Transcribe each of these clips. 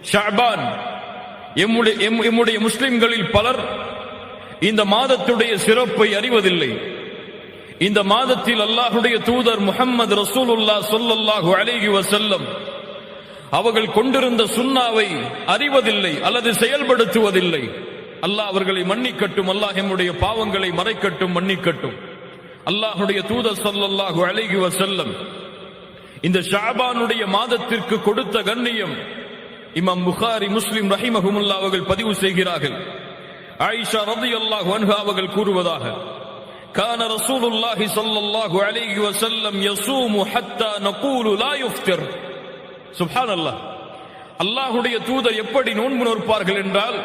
ஷஅபான். எம்முடைய முஸ்லிம்களில் பலர் இந்த மாதத்துடைய சிறப்பை அறிவதில்லை. இந்த மாதத்தில் அல்லாஹ்வுடைய தூதர் முஹம்மது ரசூலுல்லாஹ் ஸல்லல்லாஹு அலைஹி வஸல்லம் அவர்கள் கொண்டிருந்த சுன்னாவை அறிவதில்லை அல்லது செயல்படுத்துவதில்லை. அல்லாஹ் அவர்களை மன்னிக்கட்டும். அல்லாஹ் எம்முடைய பாவங்களை மறைக்கட்டும், மன்னிக்கட்டும். அல்லாஹ்வுடைய தூதர் ஸல்லல்லாஹு அலைஹி வஸல்லம் இந்த ஷஅபானுடைய மாதத்திற்கு கொடுத்த கண்ணியம் இமாம் புகாரி, முஸ்லிம் ரஹிமஹுமுல்லாஹ் அவர்கள் பதிவு செய்கிறார்கள். ஆயிஷா ரலியல்லாஹு அன்ஹா அவர்கள் கூறுவதாக, கான ரசூலுல்லாஹி ஸல்லல்லாஹு அலைஹி வஸல்லம் யஸூமு ஹத்தா நகூலு லா யுஃப்திர். சுப்ஹானல்லாஹ். அல்லாஹ்வுடைய தூதர் எப்படி நோன்பு நோற்பார்கள் என்றால்,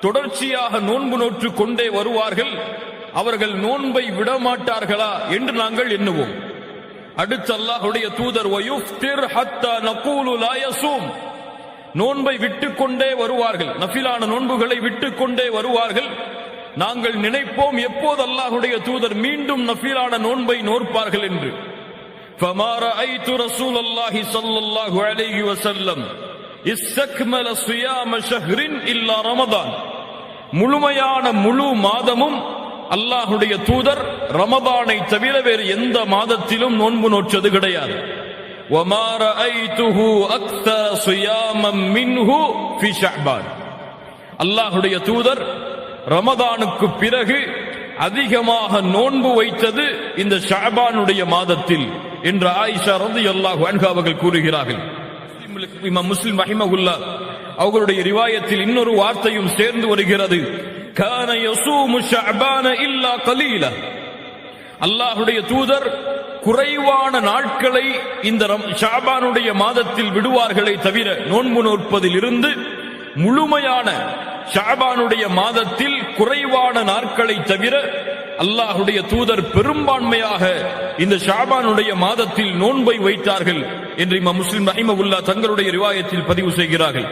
தொடர்ச்சியாக நோன்பு நோற்று கொண்டே வருவார்கள். அவர்கள் நோன்பை விடமாட்டார்களா என்று நாங்கள் எண்ணுவோம். அடுத்து அல்லாஹ்வுடைய தூதர் வயுஃப்திர் ஹத்தா நகூலு லா யஸூம், நோன்பை விட்டுக்கொண்டே வருவார்கள். நஃபிலான நோன்புகளை விட்டுக்கொண்டே வருவார்கள். நாங்கள் நினைப்போம் எப்போது அல்லாஹ்வுடைய தூதர் மீண்டும் நஃபிலான நோன்பை நோற்பார்கள் என்று. فما رأيت رسول الله صلى الله عليه وسلم استكمل صيام شهر إلا رمضان. முழுமையான முழு மாதமும் அல்லாஹ்வுடைய தூதர் ரமதானை தவிர வேறு எந்த மாதத்திலும் நோன்பு நோற்றது கிடையாது. وما رأيته أكثر صياما منه في شعبان. அல்லாஹ்வுடைய தூதர் ரமதானுக்கு பிறகு அதிகமாக நோன்பு வைத்தது இந்த ஷஅபானுடைய மாதத்தில் என்று ஆயிஷா ரலியல்லாஹு அன்ஹா அவர்கள் கூறுகிறார்கள். இமாம் முஸ்லிம் ரஹிமஹுல்லாஹ் அவர்களுடைய ரிவாயத்தில் இன்னொரு வார்த்தையும் சேர்ந்து வருகிறது. கான யஸூமு ஷஅபான இல்லா கலீலா. அல்லாஹ்வுடைய தூதர் குறைவான நாட்களை இந்த ஷஅபானுடைய மாதத்தில் விடுவார்களே தவிர, நோன்பு நோற்பதில் இருந்து முழுமையான ஷஅபானுடைய மாதத்தில் குறைவான நாட்களை தவிர அல்லாஹ்வுடைய தூதர் பெரும்பான்மையாக இந்த ஷஅபானுடைய மாதத்தில் நோன்பை வைத்தார்கள் என்று இமாம் முஸ்லிம் ரஹிமஹுல்லாஹ் தங்களுடைய ரிவாயத்தில் பதிவு செய்கிறார்கள்.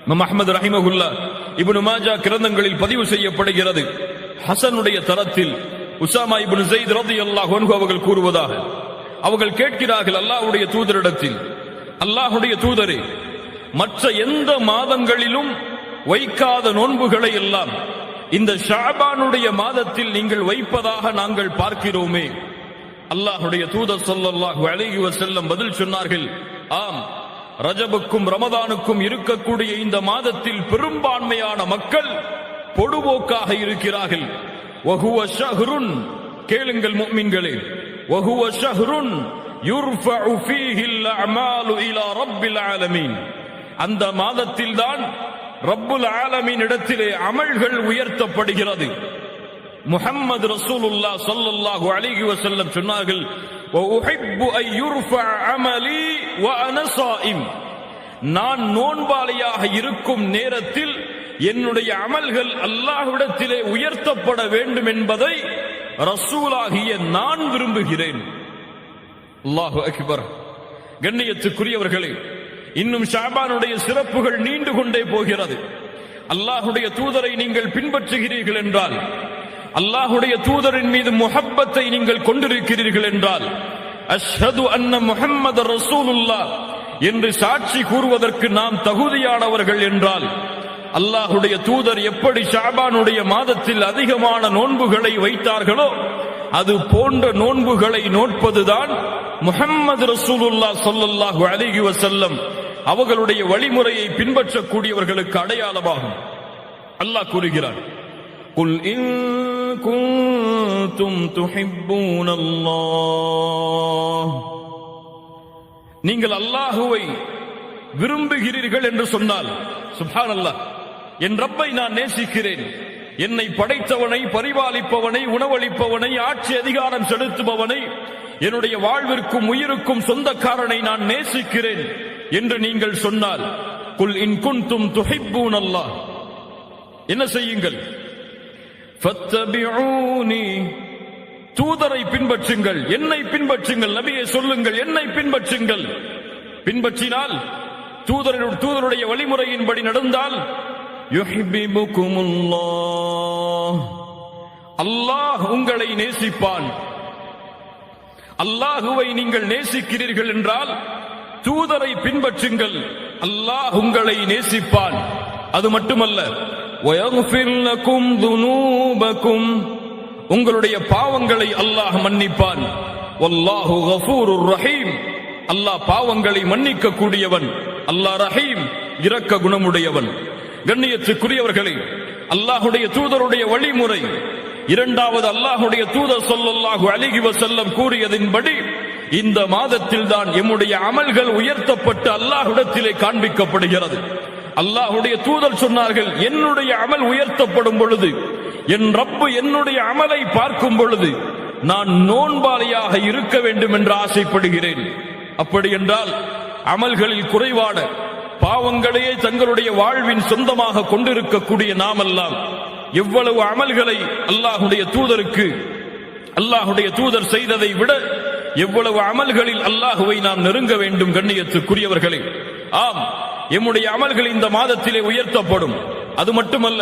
இமாம் அஹ்மத் ரஹிமஹுல்லாஹ் இப்னு மாஜா கிரந்தங்களில் பதிவு செய்யப்படுகிறது. ஹசனுடைய தரத்தில் உஸாமா இப்னு ஸைத் ரலியல்லாஹு அன்ஹு அவர்கள் கூறுவதாக, அவர்கள் கேட்கிறார்கள் அல்லாஹ்வுடைய தூதரிடத்தில், அல்லாஹ்வுடைய தூதரே, மற்ற எந்த மாதங்களிலும் வைக்காத நோன்புகளை எல்லாம் இந்த ஷஅபானுடைய மாதத்தில் நீங்கள் வைப்பதாக நாங்கள் பார்க்கிறோமே. அல்லாஹ்வுடைய தூதர் ஸல்லல்லாஹு அலைஹி வஸல்லம் பதில் சொன்னார்கள், ஆம், ரஜபுக்கும் ரமதானுக்கும் இருக்கக்கூடிய இந்த மாதத்தில் பெரும்பான்மையான மக்கள் பொடுபோக்காக இருக்கிறார்கள். வஹுவ ஷஹ்ருன், கேளுங்கள் முஃமின்களே, வஹுவ ஷஹ்ருன் யுர்ஃபஉ ஃபீஹில் அஅமாலு இலா ரப்பில் ஆலமீன். அந்த மாதத்தில் தான் ரப்புல் ஆலமீன் இடத்திலே அமல்கள் உயர்த்தப்படுகிறது. முஹம்மது ரசூலுல்லாஹ் ஸல்லல்லாஹு அலைஹி வஸல்லம் சொன்னார்கள், வ உஹிப்பு அன் யுர்ஃபஅ அமலி வ அன ஸாயிம். நான் நோன்பாளியாக இருக்கும் நேரத்தில் என்னுடைய அமல்கள் அல்லாஹ்விடத்திலே உயர்த்தப்பட வேண்டும் என்பதை ரசூலாகிய நான் விரும்புகிறேன். அல்லாஹு அக்பர். கண்ணியத்துக்குரியவர்களே, இன்னும் ஷஅபானுடைய சிறப்புகள் நீண்டு கொண்டே போகிறது. அல்லாஹ்வுடைய தூதரை நீங்கள் பின்பற்றுகிறீர்கள் என்றால், அல்லாஹ்வுடைய தூதரின் மீது முஹப்பத்தை நீங்கள் கொண்டிருக்கிறீர்கள் என்றால், அஷ்ஹது அன்ன முஹம்மது ரசூலுல்லாஹ் என்று சாட்சி கூறுவதற்கு நாம் தகுதியானவர்கள் என்றால், அல்லாஹ்வுடைய தூதர் எப்படி ஷஅபானுடைய மாதத்தில் அதிகமான நோன்புகளை வைத்தார்களோ அது போன்ற நோன்புகளை நோட்பதுதான் முஹம்மது ரசூலுல்லாஹ் ஸல்லல்லாஹு அலைஹி வஸல்லம் அவர்களுடைய வழிமுறையை பின்பற்றக்கூடியவர்களுக்கு அடையாளமாகும். அல்லாஹ் கூறுகிறார், குல் இன் குன்தும் துஹிப்பூனல்லாஹ், நீங்கள் அல்லாஹுவை விரும்புகிறீர்கள் என்று சொன்னால், சுப்ஹானல்லாஹ், என் ரப்பை நான் நேசிக்கிறேன், என்னை படைத்தவனை, பரிபாலிப்பவனை, உணவளிப்பவனை, ஆட்சி அதிகாரம் செலுத்துபவனை, என்னுடைய வாழ்விற்கும் உயிருக்கும் சொந்தக்காரனை நான் நேசிக்கிறேன் என்று நீங்கள் சொன்னால், குல் இன் குன்தும் துஹிப்பூனல்லாஹ், என்ன செய்யுங்கள்? ஃபத்தபிஊனி, தூதரை பின்பற்றுங்கள், என்னை பின்பற்றுங்கள். நபியே சொல்லுங்கள், என்னை பின்பற்றுங்கள். பின்பற்றினால், தூதருடைய வழிமுறையின்படி நடந்தால், யுஹிப்புகுமுல்லாஹ், அல்லாஹ் உங்களை நேசிப்பான். அல்லாஹுவை நீங்கள் நேசிக்கிறீர்கள் என்றால் தூதரை பின்பற்றுங்கள், அல்லாஹ் உங்களை நேசிப்பான். அது மட்டுமல்ல, وَيَغْفِرْ لَكُمْ ذُنُوبَكُمْ, உங்களுடைய பாவங்களை அல்லாஹ் மன்னிப்பான். வல்லாஹு கஃபூருர் ரஹீம், அல்லாஹ் பாவங்களை மன்னிக்க கூடியவன். அல்லாஹ் ரஹீம், இரக்க குணமுடையவன். கண்ணியத்துக்குரியவர்களே, அல்லாஹுடைய தூதருடைய வழிமுறை, இரண்டாவது அல்லாஹுடைய தூதர் ஸல்லல்லாஹு அலைஹி வஸல்லம் கூறியதின்படி இந்த மாதத்தில் தான் எம்முடைய அமல்கள் உயர்த்தப்பட்டு அல்லாஹ்விடத்திலே காண்பிக்கப்படுகிறது. அல்லாஹுடைய தூதர் சொன்னார்கள், என்னுடைய அமல் உயர்த்தப்படும் பொழுது, என் ரப்பு என்னுடைய அமலை பார்க்கும் பொழுது நான் நோன்பாளியாக இருக்க வேண்டும் என்று ஆசைப்படுகிறேன். அப்படி என்றால் அமல்களில் குறைவான பாவங்களையே தங்களுடைய வாழ்வின் சொந்தமாக கொண்டிருக்கக்கூடிய நாமெல்லாம் எவ்வளவு அமல்களை அல்லாஹுடைய தூதர் செய்ததை விட எவ்வளவு அமல்களில் அல்லாஹுவை நாம் நெருங்க வேண்டும். கண்ணியத்துக்குரியவர்களே, ஆம், எம்முடைய அமல்கள் இந்த மாதத்திலே உயர்த்தப்படும். அது மட்டுமல்ல,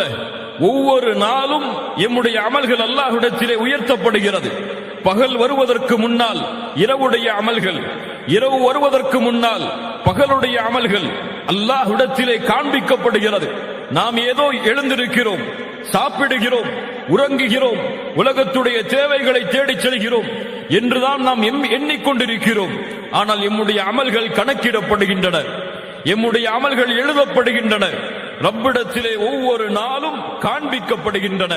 ஒவ்வொரு நாளும் எம்முடைய அமல்கள் அல்லாஹ்விடத்திலே உயர்த்தப்படுகிறது. பகல் வருவதற்கு முன்னால் இரவுடைய அமல்கள், இரவு வருவதற்கு முன்னால் பகலுடைய அமல்கள் அல்லாஹ்விடத்திலே காண்பிக்கப்படுகிறது. நாம் ஏதோ எழுந்திருக்கிறோம், சாப்பிடுகிறோம், உறங்குகிறோம், உலகத்துடைய தேவைகளை தேடிச் செல்கிறோம் என்றுதான் நாம் எண்ணிக்கொண்டிருக்கிறோம். ஆனால் எம்முடைய அமல்கள் கணக்கிடப்படுகின்றன, எம்முடைய அமல்கள் எழுதப்படுகின்றன, ரப்பிடத்திலே ஒவ்வொரு நாளும் காண்பிக்கப்படுகின்றன.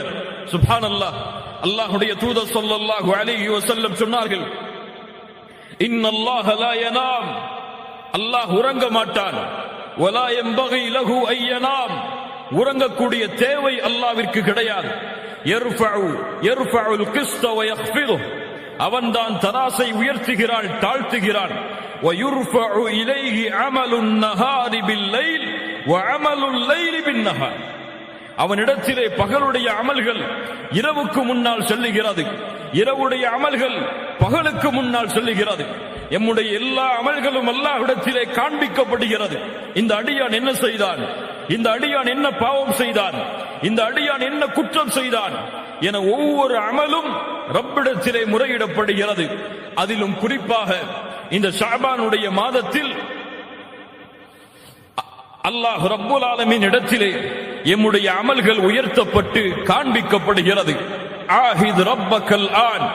சுப்ஹானல்லாஹ், அல்லாஹ்வுடைய தூதர் ஸல்லல்லாஹு அலைஹி வஸல்லம் சொன்னார்கள், இன்னல்லாஹ லா யனாம், அல்லாஹ் உறங்க மாட்டான். வலா யம்பகி லஹு அன் யனாம், உறங்கக்கூடிய தேவை அல்லாஹ்விற்கு கிடையாது. யர்ஃபஉல் கிஸ்த வ யக்ஃபிது, அவன்தான் தராசை உயர்த்துகிறான், தாழ்த்துகிறான். وَيُرْفَعُ إِلَيْهِ عَمَلُ النَّهَارِ بِاللَّيْلِ وَعَمَلُ اللَّيْلِ بِالنَّهَارِ, அவனிடத்திலே பகலுடைய அமல்கள் இரவுக்கு முன்னால் செல்லுகிறது, இரவுடைய அமல்கள் பகலுக்கு முன்னால் செல்லுகிறது. எம்முடைய எல்லா அமல்களும் அல்லாஹ்விடத்திலே காண்பிக்கப்படுகிறது. இந்த அடியான் என்ன செய்தான், இந்த அடியான் என்ன பாவம் செய்தான், இந்த அடியான் என்ன குற்றம் செய்தான் என ஒவ்வொரு அமலும் ரப்பிடத்திலே முறையிடப்படுகிறது. அதிலும் குறிப்பாக இந்த ஷஅபானுடைய மாதத்தில் அல்லாஹ் ரப்புல் ஆலமீன் இடத்திலே எம்முடைய அமல்கள் உயர்த்தப்பட்டு காண்பிக்கப்படுகிறது. ஆஹித் ரப்பக்கல் ஆன்,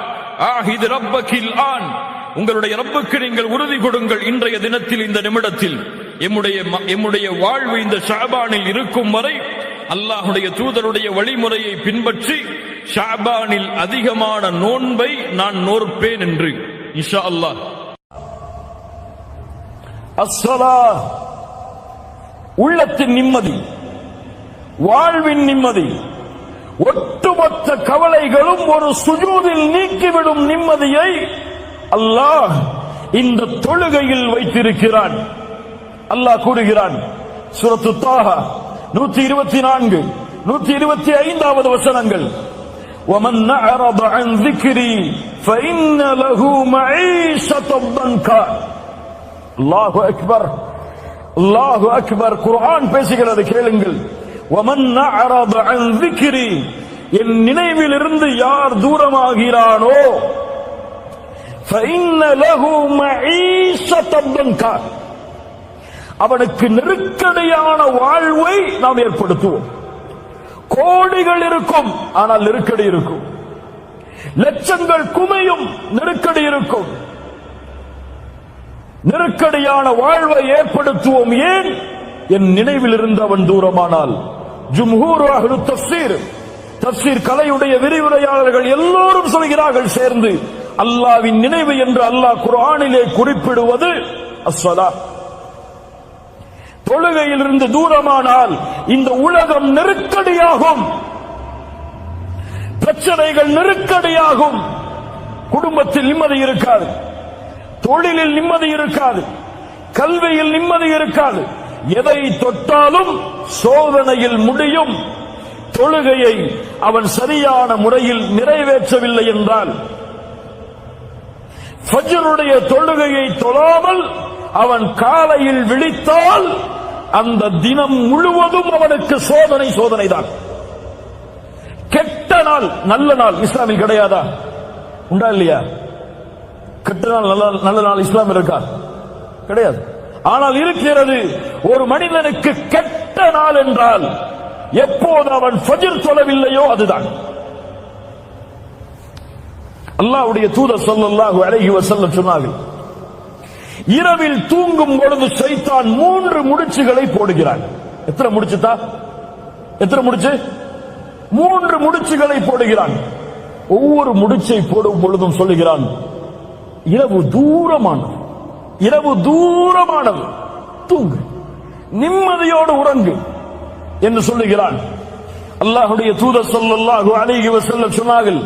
ஆஹித் ரப்பக்கில் ஆன், உங்களுடைய ரப்புக்கு நீங்கள் உறுதி கொடுங்கள். இன்றைய தினத்தில், இந்த நிமிடத்தில் எம்முடைய வாழ்வு இந்த ஷஅபானில் இருக்கும் வரை அல்லாஹுடைய தூதருடைய வழிமுறையை பின்பற்றி ஷஅபானில் அதிகமான நோன்பை நான் நோற்பேன் என்று இன்ஷா அல்லாஹ். அஸ்ஸலாஹ், உள்ளத்தின் நிம்மதி, வாழ்வின் நிம்மதி, ஒட்டுமொத்த கவலைகளும் ஒரு சுஜூதில் நீக்கிவிடும் நிம்மதியை அல்லாஹ் இந்த தொழுகையில் வைத்திருக்கிறான். அல்லாஹ் கூறுகிறான், சூரத்து தாஹா 124, 125வது வசனங்கள், وَمَنْ أَعْرَضَ عَنْ ذِكْرِي فَإِنَّ لَهُ مَعِيشَةً ضَنْكًا. அல்லாஹு அக்பர், அல்லாஹு அக்பர். குர்ஆன் பேசுகிறது, கேளுங்கள். وَمَنْ أَعْرَضَ عَنْ ذِكْرِي, என் நினைவில் இருந்து யார் தூரமாகிறானோ, فَإِنَّ لَهُ مَعِيشَةً ضَنْكًا, அவனுக்கு நெருக்கடியான வாழ்வை நாம் ஏற்படுத்துவோம். கோடிகள் இருக்கும், ஆனால் நெருக்கடி இருக்கும். லட்சங்கள் குமையும், நெருக்கடி இருக்கும். நெருக்கடியான வாழ்வை ஏற்படுத்துவோம். ஏன்? என் நினைவில் இருந்து அவன் தூரமானால். ஜும்ஹூர் அஹ்லு தஃப்ஸீர், தஃப்ஸீர் கலையுடைய விரிவுரையாளர்கள் எல்லோரும் சொல்கிறார்கள் சேர்ந்து, அல்லாஹ்வின் நினைவு என்று அல்லாஹ் குர்ஆனிலே குறிப்பிடுவது அஸ்ஸலாத். தொழுகையிலிருந்து தூரமானால் இந்த உலகம் நெருக்கடியாகும், பிரச்சனைகள் நெருக்கடியாகும், குடும்பத்தில் நிம்மதி இருக்காது, தொழிலில் நிம்மதி இருக்காது, கல்வியில் நிம்மதி இருக்காது. எதை தொட்டாலும் சோதனையில் முடியும். தொழுகையை அவன் சரியான முறையில் நிறைவேற்றவில்லை என்றால், ஃபஜ்ருடைய தொழுகையை தொழாமல் அவன் காலையில் விழித்தால் அந்த தினம் முழுவதும் அவனுக்கு சோதனைதான். கெட்ட நாள் நல்ல நாள் இஸ்லாமில் கிடையாதா? உண்டா இல்லையா? கெட்ட நாள் நல்ல நாள் இஸ்லாம் இருக்கா? கிடையாது. ஆனால் இருக்கிறது ஒரு மனிதனுக்கு கெட்ட நாள் என்றால் எப்போது அவன் ஃபஜ்ர் தொழவில்லையோ அதுதான். அல்லாஹ்வுடைய தூதர் ஸல்லல்லாஹு அலைஹி வஸல்லம் சொன்னார்கள், இரவில் தூங்கும் பொழுது ஷைத்தான் 3 முடிச்சுகளை போடுகிறான். எத்தனை முடிச்சுதா? எத்தனை முடிச்சு? 3 முடிச்சுகளை போடுகிறான். ஒவ்வொரு முடிச்சை போடும் பொழுதும் சொல்லுகிறான், இரவு தூரமானது, இரவு தூரமானது, தூங்கு, நிம்மதியோடு உறங்கு என்று சொல்லுகிறான். அல்லாஹ்வுடைய தூதர் ஸல்லல்லாஹு அலைஹி வஸல்லம் சொன்னார்கள்,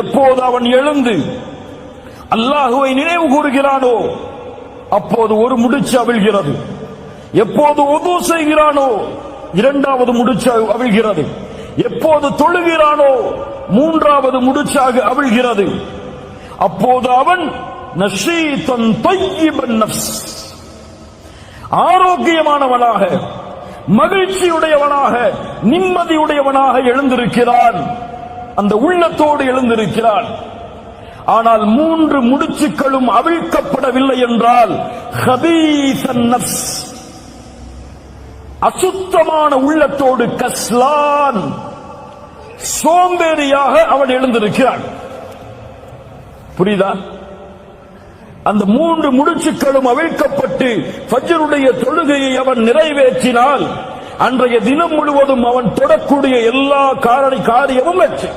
எப்போது அவன் எழுந்து அல்லாஹ்வை நினைவு கூறுகிறானோ அப்போது ஒரு முடிச்சு அவிழ்கிறது. எப்போது உது செய்கிறானோ 2வது முடிச்சு அவிழ்கிறது. எப்போது தொழுகிறானோ 3வது முடிச்சாக அவிழ்கிறது. அப்போது அவன் நஷீதன் தய்யிபன் நஃப்ஸ், ஆரோக்கியமானவனாக, மகிழ்ச்சியுடையவனாக, நிம்மதியுடையவனாக எழுந்திருக்கிறான். அந்த உள்ளத்தோடு எழுந்திருக்கிறான். ஆனால் 3 முடிச்சுக்களும் அவிழ்க்கப்படவில்லை என்றால் ஹபீஸன் நஃப்ஸ், அசுத்தமான உள்ளத்தோடு, கஸ்லான், சோம்பேறியாக அவன் எழுந்திருக்கிறான். புரியுதா? அந்த 3 முடிச்சுக்களும் அவிழ்க்கப்பட்டு ஃபஜ்ருடைய தொழுகையை அவன் நிறைவேற்றினால் அன்றைய தினம் முழுவதும் அவன் தொடக்கூடிய எல்லா காரியமும் வெற்றி.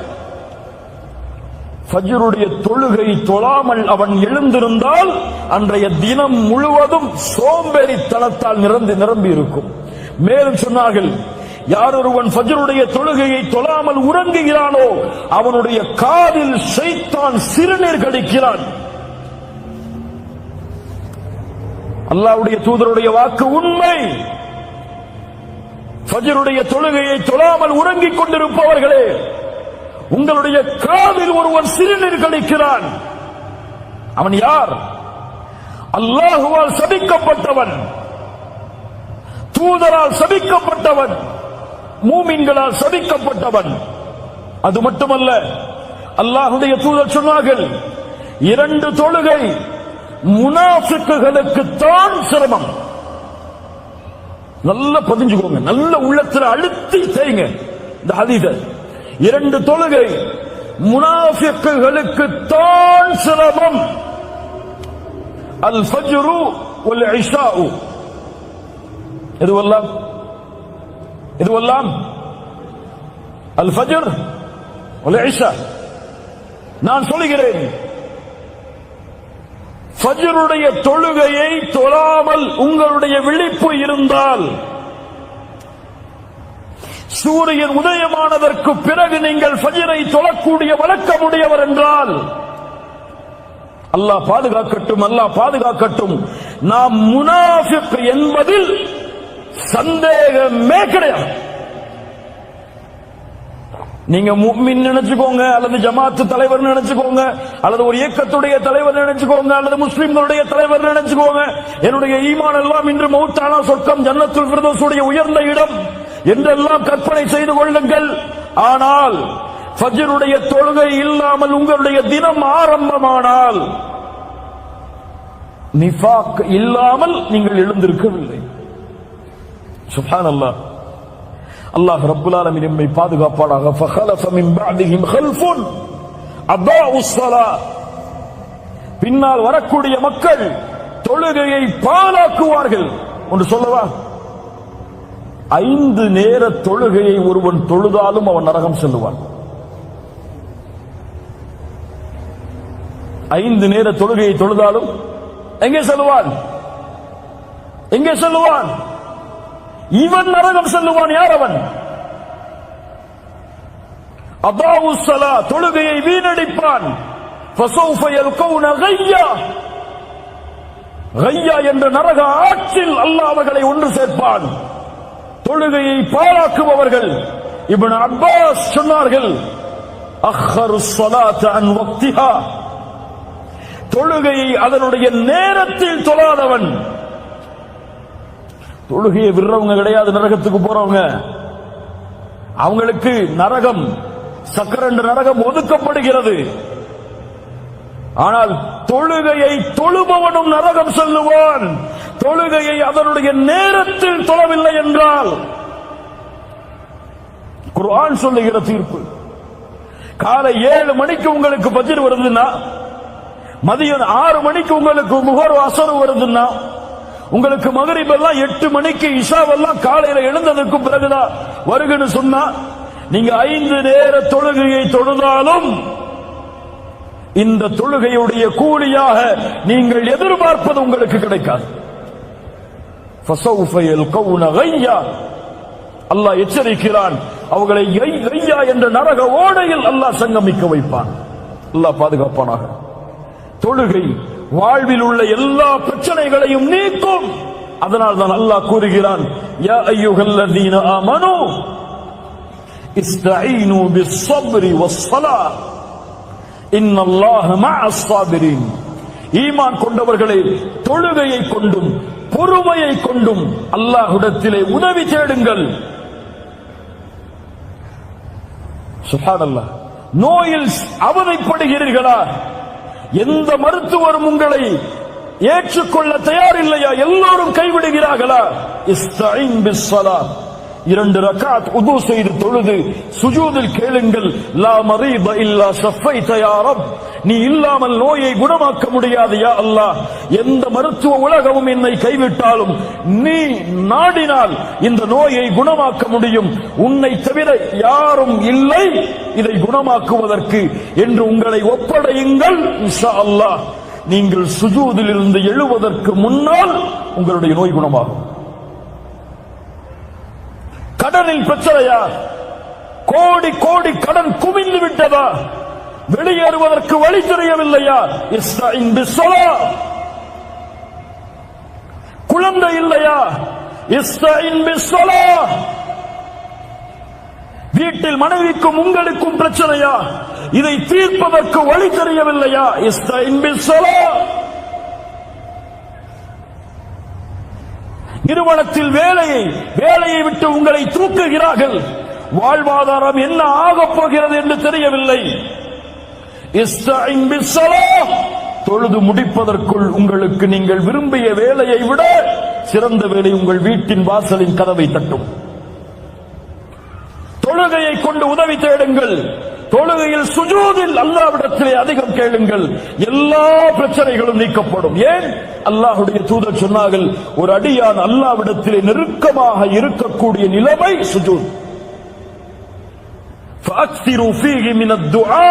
ஃபஜ்ருடைய தொழுகை தொழாமல் அவன் எழுந்திருந்தால் அன்றைய தினம் முழுவதும் சோம்பேறித்தனத்தால் நிரம்பி இருக்கும். மேலும் சொன்னார்கள், யார் ஒருவன் ஃபஜ்ருடைய தொழுகையை தொழாமல் உறங்குகிறானோ அவனுடைய காதில் ஷைத்தான் சிறுநீர் கடிக்கிறான். அல்லாஹ்வுடைய தூதருடைய வாக்கு உண்மை. ஃபஜ்ருடைய தொழுகையை தொழாமல் உறங்கிக் கொண்டிருப்பவர்களே, உங்களுடைய காதில் ஒருவன் சிறுநீர் கழிக்கிறான். அவன் யார்? அல்லாஹுவால் சபிக்கப்பட்டவன், தூதரால் சபிக்கப்பட்டவன், மூமின்களால் சபிக்கப்பட்டவன். அது மட்டுமல்ல, அல்லாஹ்வுடைய தூதர் சொன்னார்கள், 2 தொழுகை முனாஃபிக்குகளுக்கு தான் சிரமம். நல்ல பதிஞ்சுக்கோங்க, நல்ல உள்ளத்துல அழுத்தி செய்யுங்க இந்த ஹதீஸை. 2 தொழுகை முனாஃபிக்குகளுக்கு தான் சிரமம். அல் ஃபஜ்ரு வல் இஷாஉ, இதுவெல்லாம் அல் ஃபஜ்ர் வல் இஷா. நான் சொல்கிறேன், ஃபஜ்ருடைய தொழுகையை தொழாமல் உங்களுடைய விழிப்பு இருந்தால், சூரியன் உதயமானதற்கு பிறகு நீங்கள் ஃபஜ்ரை தொழக்கூடிய வழக்கமுடையவர் என்றால், அல்லாஹ் பாதுகாக்கட்டும், அல்லாஹ் பாதுகாக்கட்டும், நாம் முனாஃபிக் என்பதில் சந்தேகமே கிடையாது. நீங்க முஃமின் நினைச்சுக்கோங்க, அல்லது ஜமாத்து தலைவர் நினைச்சுக்கோங்க, அல்லது ஒரு இயக்கத்துடைய தலைவர் நினைச்சுக்கோங்க, அல்லது முஸ்லிம்களுடைய தலைவர் நினைச்சுக்கோங்க, என்னுடைய ஈமான் எல்லாம் இன்று மௌத்தானா சொர்க்கம் ஜன்னத்துல் ஃபிர்தௌஸுடைய உயர்ந்த இடம் என்றெல்லாம் கற்பனை செய்து கொள்ளுங்கள். ஆனால் ஃபஜ்ருடைய தொழுகை இல்லாமல் உங்களுடைய தினம் ஆரம்பமானால், நிஃபாக் இல்லாமல் நீங்கள் எழுந்திருக்கவில்லை. சுப்ஹானல்லாஹ். அல்லாஹ் ரப்புல் ஆலமீன் நம்மை பாதுகாப்பானாக. ஃபഖலஃப மின் பஅதிஹிம் கல்ஃபுன் அதாஉஸ் ஸலாத், பின்னால் வரக்கூடிய மக்கள் தொழுகையை பாழாக்குவார்கள். ஒன்று சொல்லவா? 5 நேர தொழுகையை ஒருவன் தொழுதாலும் அவன் நரகம் செல்லுவான். 5 நேர தொழுகையை தொழுதாலும் எங்கே செல்லுவான்? எங்கே செல்லுவான்? இவன் நரகம் செல்லுவான். யார் அவன்? அதாஉஸ் ஸலாத், தொழுகையை வீணடிப்பான். ஃபஸௌஃப யல்கௌன கய்யா, கய்யா என்ற நரக ஆற்றில் அல்லாஹ் அவர்களை ஒன்று சேர்ப்பான். தொழுகையை பாழாக்குபவர்கள். இப்னு அப்பாஸ் சொன்னார்கள், அக்ஹருஸ் ஸலாத் அன் வக்திஹா, தொழுகையை அதனுடைய நேரத்தில் தொழாதவன். தொழுகையை விடுறவங்க கிடையாது நரகத்துக்கு போறவங்க. அவங்களுக்கு நரகம், சக்கரண்டு நரகம் ஒதுக்கப்படுகிறது. ஆனால் தொழுகையை தொழுபவனும் நரகம் செல்லுவான். தொழுகையை அதனுடைய நேரத்தில் தொழவில்லை என்றால் குர்ஆன் சொல்லுகிற தீர்ப்பு, காலை 7 மணிக்கு உங்களுக்கு பஜ்ர் வருதுன்னா, மதியம் 6 மணிக்கு உங்களுக்கு முஹர் அஸர் வருதுன்னா, உங்களுக்கு மக்ரிப் எல்லாம் 8 மணிக்கு இஷாவெல்லாம் காலையில எழுந்ததற்கு பிறகுதான் வருகுன்னு சொன்னா, நீங்க 5 நேர தொழுகையை தொழுதாலும் இந்த தொழுகையுடைய கூலியாக நீங்கள் எதிர்பார்ப்பது உங்களுக்கு கிடைக்காது. ஃபஸௌஃப யல்கௌன கய்யா, அல்லாஹ் எச்சரிக்கிறான், அவர்களை கையா என்ற நரக ஓடையில் அல்லாஹ் சங்கமிக்க வைப்பான். அல்லாஹ் பாதுகாப்பானாக. தொழுகை வாழ்வில் உள்ள எல்லா பிரச்சனைகளையும் நீக்கும். அதனால் தான் அல்லாஹ் கூறுகிறான், யா அய்யுஹல்லதீன ஆமனூ இஸ்தஈனு பிஸ்ஸப்ரி வஸ்ஸலாஹ் இன்னல்லாஹ மஅஸ் ஸாபிரீன். ஈமான் கொண்டவர்களே, தொழுகையை கொண்டும் பொறுமையை கொண்டும் அல்லாஹ்விடத்திலே உதவி தேடுங்கள். சுப்ஹானல்லாஹ். நோயில் அவதிப்படுகிறீர்களா? எந்த மருத்துவரும் உங்களை ஏற்றுக்கொள்ள தயாரில்லையா? எல்லோரும் கைவிடுகிறார்களா? இஸ்தஈன் பிஸ்ஸலாத், 2 ரக்அத் உது செய்து தொழுது சுஜூதில் கேளுங்கள், லா மரீத இல்லா ஷஃபைத யா ரப், நீ இல்லாமல் நோயை குணமாக்க முடியாது யா அல்லாஹ். எந்த மருத்துவ உலகமும் என்னை கைவிட்டாலும் நீ நாடினால் இந்த நோயை குணமாக்க முடியும், உன்னை தவிர யாரும் இல்லை இதை குணமாக்குவதற்கு என்று உங்களை ஒப்படையுங்கள். இன்ஷா அல்லாஹ் நீங்கள் சுஜூதில் இருந்து எழுவதற்கு முன்னால் உங்களுடைய நோய் குணமாகும். கடனில் பிரச்சனையா? கோடி கோடி கடன் குவிந்து விட்டதா? வெளியேறுவதற்கு வழி தெரியவில்லையா? இஸ்தஈன் பிஸ்ஸலாஹ். குழந்தை இல்லையா? இஸ்தஈன் பிஸ்ஸலாஹ். வீட்டில் மனைவிக்கும் உங்களுக்கும் பிரச்சனையா? இதை தீர்ப்பதற்கு வழி தெரியவில்லையா? இஸ்தஈன் பிஸ்ஸலாஹ். நிறுவனத்தில் வேலையை விட்டு உங்களை தூக்குகிறார்கள், வாழ்வாதாரம் என்ன ஆகப் போகிறது என்று தெரியவில்லை. இஸ்தஈன் பிஸ்ஸலாஹ். தொழுது முடிப்பதற்குள் உங்களுக்கு நீங்கள் விரும்பிய வேலையை விட சிறந்த வேலை உங்கள் வீட்டின் வாசலின் கதவை தட்டும். தொழுகையை கொண்டு உதவி தேடுங்கள். தொழுகையில் சுஜூதில் அல்லாஹ்விடத்திலே அதிகம் கேளுங்கள், எல்லா பிரச்சனைகளும் நீக்கப்படும். ஏன்? அல்லாஹ்வுடைய தூதர் சொன்னார்கள், ஒரு அடியான் அல்லாஹ்விடத்திலே நெருக்கமாக இருக்கக்கூடிய நிலைமை சுஜூத். ஃபஅக்ஸிரு ஃபீஹி மினத் துஆ,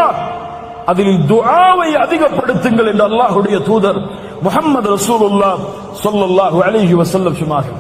அதில் துஆவை அதிகப்படுத்துங்கள் என்று அல்லாஹ்வுடைய தூதர் முஹம்மது ரசூலுல்லாஹ் ஸல்லல்லாஹு அலைஹி வஸல்லம் சொன்னார்கள்.